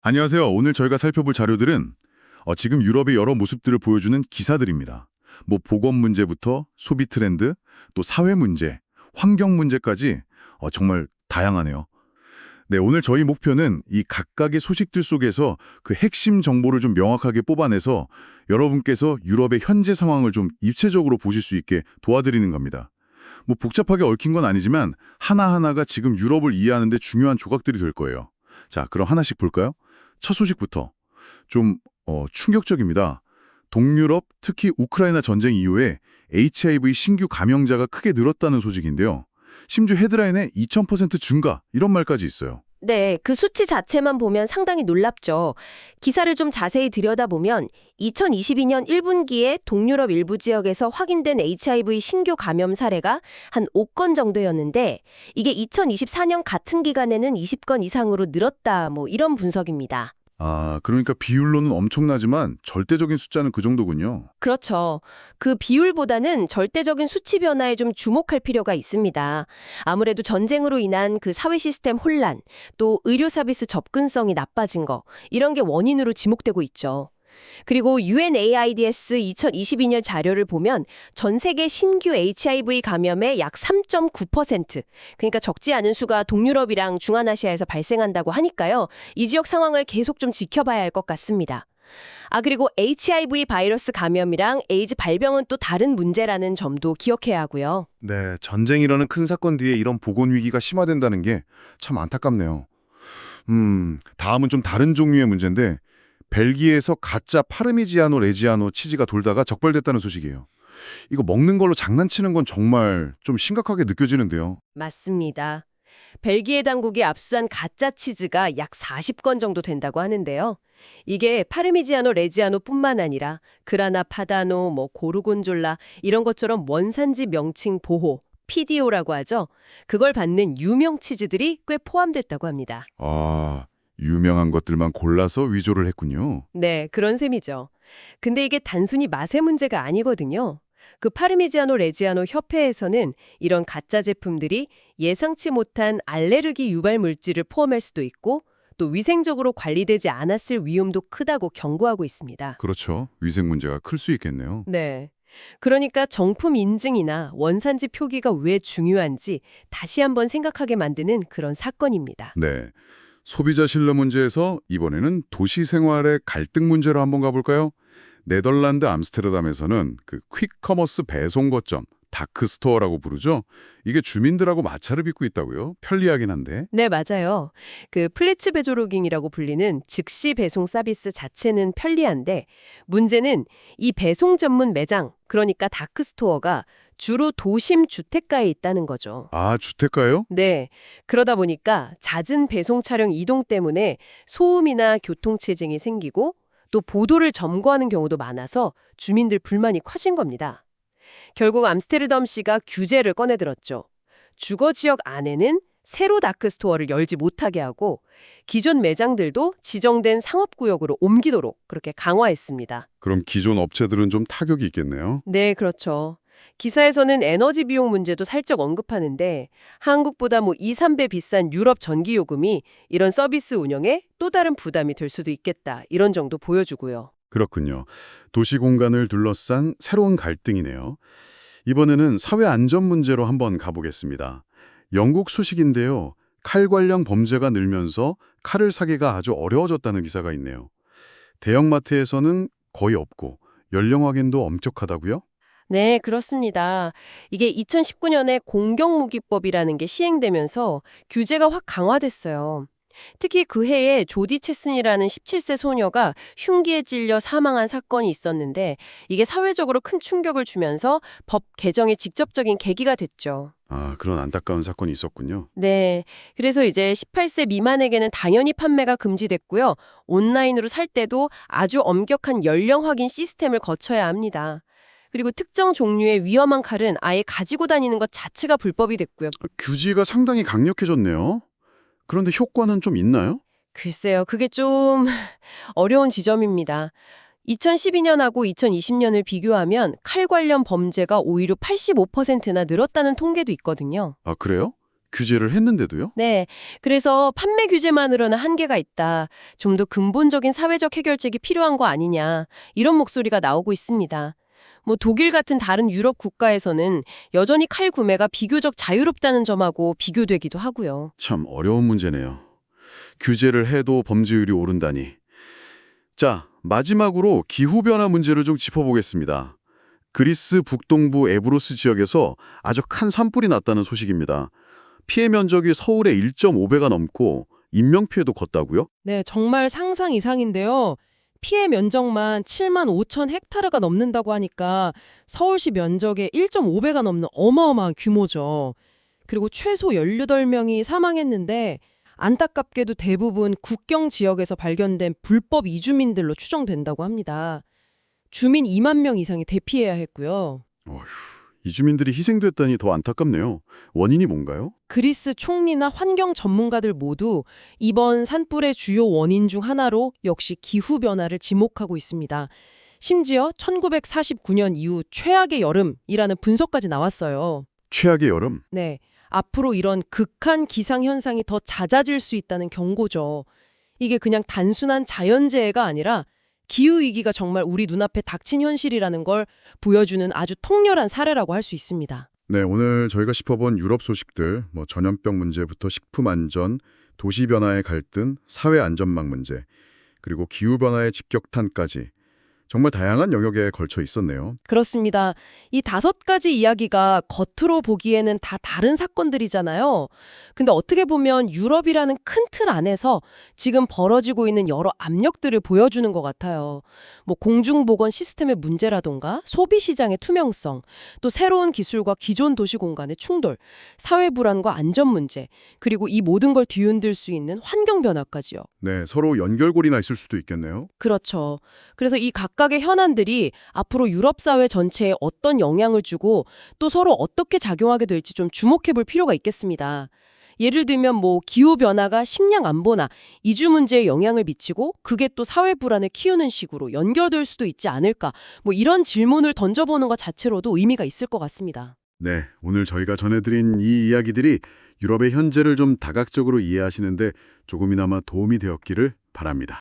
안녕하세요. 오늘 저희가 살펴볼 자료들은 지금 유럽의 여러 모습들을 보여주는 기사들입니다. 뭐 보건 문제부터 소비 트렌드, 또 사회 문제, 환경 문제까지 정말 다양하네요. 네, 오늘 저희 목표는 이 각각의 소식들 속에서 그 핵심 정보를 좀 명확하게 뽑아내서 여러분께서 유럽의 현재 상황을 좀 입체적으로 보실 수 있게 도와드리는 겁니다. 뭐 복잡하게 얽힌 건 아니지만 하나하나가 지금 유럽을 이해하는 데 중요한 조각들이 될 거예요. 자, 그럼 하나씩 볼까요? 첫 소식부터 좀 충격적입니다. 동유럽, 특히 우크라이나 전쟁 이후에 HIV 신규 감염자가 크게 늘었다는 소식인데요. 심지어 헤드라인에 2000% 증가 이런 말까지 있어요. 네, 그 수치 자체만 보면 상당히 놀랍죠. 기사를 좀 자세히 들여다보면 2022년 1분기에 동유럽 일부 지역에서 확인된 HIV 신규 감염 사례가 한 5건 정도였는데 이게 2024년 같은 기간에는 20건 이상으로 늘었다, 뭐 이런 분석입니다. 아, 그러니까 비율로는 엄청나지만 절대적인 숫자는 그 정도군요. 그렇죠. 그 비율보다는 절대적인 수치 변화에 좀 주목할 필요가 있습니다. 아무래도 전쟁으로 인한 그 사회 시스템 혼란, 또 의료 서비스 접근성이 나빠진 거, 이런 게 원인으로 지목되고 있죠. 그리고 UNAIDS 2022년 자료를 보면 전 세계 신규 HIV 감염의 약 3.9%, 그러니까 적지 않은 수가 동유럽이랑 중앙아시아에서 발생한다고 하니까요. 이 지역 상황을 계속 좀 지켜봐야 할 것 같습니다. 아, 그리고 HIV 바이러스 감염이랑 에이즈 발병은 또 다른 문제라는 점도 기억해야 하고요. 네, 전쟁이라는 큰 사건 뒤에 이런 보건 위기가 심화된다는 게 참 안타깝네요. 다음은 좀 다른 종류의 문제인데 벨기에에서 가짜 파르미지아노 레지아노 치즈가 돌다가 적발됐다는 소식이에요. 이거 먹는 걸로 장난치는 건 정말 좀 심각하게 느껴지는데요. 맞습니다. 벨기에 당국이 압수한 가짜 치즈가 약 40건 정도 된다고 하는데요. 이게 파르미지아노 레지아노뿐만 아니라 그라나 파다노, 고르곤졸라 이런 것처럼 원산지 명칭 보호, PDO라고 하죠. 그걸 받는 유명 치즈들이 꽤 포함됐다고 합니다. 아, 유명한 것들만 골라서 위조를 했군요. 네, 그런 셈이죠. 근데 이게 단순히 맛의 문제가 아니거든요. 그 파르미지아노 레지아노 협회에서는 이런 가짜 제품들이 예상치 못한 알레르기 유발 물질을 포함할 수도 있고 또 위생적으로 관리되지 않았을 위험도 크다고 경고하고 있습니다. 그렇죠. 위생 문제가 클 수 있겠네요. 네. 그러니까 정품 인증이나 원산지 표기가 왜 중요한지 다시 한번 생각하게 만드는 그런 사건입니다. 네. 소비자 신뢰 문제에서 이번에는 도시 생활의 갈등 문제로 한번 가볼까요? 네덜란드 암스테르담에서는 그 퀵커머스 배송 거점, 다크스토어라고 부르죠. 이게 주민들하고 마찰을 빚고 있다고요? 편리하긴 한데. 네, 맞아요. 그 플리츠 베조로깅이라고 불리는 즉시 배송 서비스 자체는 편리한데 문제는 이 배송 전문 매장, 그러니까 다크스토어가 주로 도심 주택가에 있다는 거죠. 아, 주택가요? 네. 그러다 보니까 잦은 배송 차량 이동 때문에 소음이나 교통체증이 생기고 또 보도를 점거하는 경우도 많아서 주민들 불만이 커진 겁니다. 결국 암스테르담시가 규제를 꺼내들었죠. 주거 지역 안에는 새로 다크스토어를 열지 못하게 하고 기존 매장들도 지정된 상업구역으로 옮기도록 그렇게 강화했습니다. 그럼 기존 업체들은 좀 타격이 있겠네요. 네, 그렇죠. 기사에서는 에너지 비용 문제도 살짝 언급하는데 한국보다 2, 3배 비싼 유럽 전기요금이 이런 서비스 운영에 또 다른 부담이 될 수도 있겠다. 이런 정도 보여주고요. 그렇군요. 도시 공간을 둘러싼 새로운 갈등이네요. 이번에는 사회 안전 문제로 한번 가보겠습니다. 영국 소식인데요. 칼 관련 범죄가 늘면서 칼을 사기가 아주 어려워졌다는 기사가 있네요. 대형마트에서는 거의 없고 연령 확인도 엄격하다고요? 네, 그렇습니다. 이게 2019년에 공경무기법이라는 게 시행되면서 규제가 확 강화됐어요. 특히 그 해에 조디 체슨이라는 17세 소녀가 흉기에 찔려 사망한 사건이 있었는데 이게 사회적으로 큰 충격을 주면서 법 개정의 직접적인 계기가 됐죠. 아, 그런 안타까운 사건이 있었군요. 네. 그래서 이제 18세 미만에게는 당연히 판매가 금지됐고요. 온라인으로 살 때도 아주 엄격한 연령 확인 시스템을 거쳐야 합니다. 그리고 특정 종류의 위험한 칼은 아예 가지고 다니는 것 자체가 불법이 됐고요. 규제가 상당히 강력해졌네요. 그런데 효과는 좀 있나요? 글쎄요, 그게 좀 어려운 지점입니다. 2012년하고 2020년을 비교하면 칼 관련 범죄가 오히려 85%나 늘었다는 통계도 있거든요. 아, 그래요? 규제를 했는데도요? 네. 그래서 판매 규제만으로는 한계가 있다. 좀 더 근본적인 사회적 해결책이 필요한 거 아니냐. 이런 목소리가 나오고 있습니다. 뭐 독일 같은 다른 유럽 국가에서는 여전히 칼 구매가 비교적 자유롭다는 점하고 비교되기도 하고요. 참 어려운 문제네요. 규제를 해도 범죄율이 오른다니. 자, 마지막으로 기후변화 문제를 좀 짚어보겠습니다. 그리스 북동부 에브로스 지역에서 아주 큰 산불이 났다는 소식입니다. 피해 면적이 서울의 1.5배가 넘고 인명피해도 컸다고요? 네, 정말 상상 이상인데요. 피해 면적만 7만 5천 헥타르가 넘는다고 하니까 서울시 면적의 1.5배가 넘는 어마어마한 규모죠. 그리고 최소 18명이 사망했는데 안타깝게도 대부분 국경 지역에서 발견된 불법 이주민들로 추정된다고 합니다. 주민 2만 명 이상이 대피해야 했고요. 어휴, 이주민들이 희생됐다니 더 안타깝네요. 원인이 뭔가요? 그리스 총리나 환경 전문가들 모두 이번 산불의 주요 원인 중 하나로 역시 기후변화를 지목하고 있습니다. 심지어 1949년 이후 최악의 여름이라는 분석까지 나왔어요. 최악의 여름? 네, 앞으로 이런 극한 기상현상이 더 잦아질 수 있다는 경고죠. 이게 그냥 단순한 자연재해가 아니라 기후위기가 정말 우리 눈앞에 닥친 현실이라는 걸 보여주는 아주 통렬한 사례라고 할 수 있습니다. 네, 오늘 저희가 짚어본 유럽 소식들, 전염병 문제부터 식품 안전, 도시 변화의 갈등, 사회 안전망 문제, 그리고 기후 변화의 직격탄까지 정말 다양한 영역에 걸쳐 있었네요. 그렇습니다. 이 5가지 이야기가 겉으로 보기에는 다 다른 사건들이잖아요. 근데 어떻게 보면 유럽이라는 큰 틀 안에서 지금 벌어지고 있는 여러 압력들을 보여주는 것 같아요. 뭐 공중보건 시스템의 문제라던가 소비 시장의 투명성, 또 새로운 기술과 기존 도시 공간의 충돌, 사회 불안과 안전 문제, 그리고 이 모든 걸 뒤흔들 수 있는 환경 변화까지요. 네, 서로 연결고리나 있을 수도 있겠네요. 그렇죠. 그래서 이 각각의 현안들이 앞으로 유럽 사회 전체에 어떤 영향을 주고 또 서로 어떻게 작용하게 될지 좀 주목해 볼 필요가 있겠습니다. 예를 들면 뭐 기후 변화가 식량 안보나 이주 문제에 영향을 미치고 그게 또 사회 불안을 키우는 식으로 연결될 수도 있지 않을까? 뭐 이런 질문을 던져보는 것 자체로도 의미가 있을 것 같습니다. 네, 오늘 저희가 전해드린 이 이야기들이 유럽의 현재를 좀 다각적으로 이해하시는데 조금이나마 도움이 되었기를 바랍니다.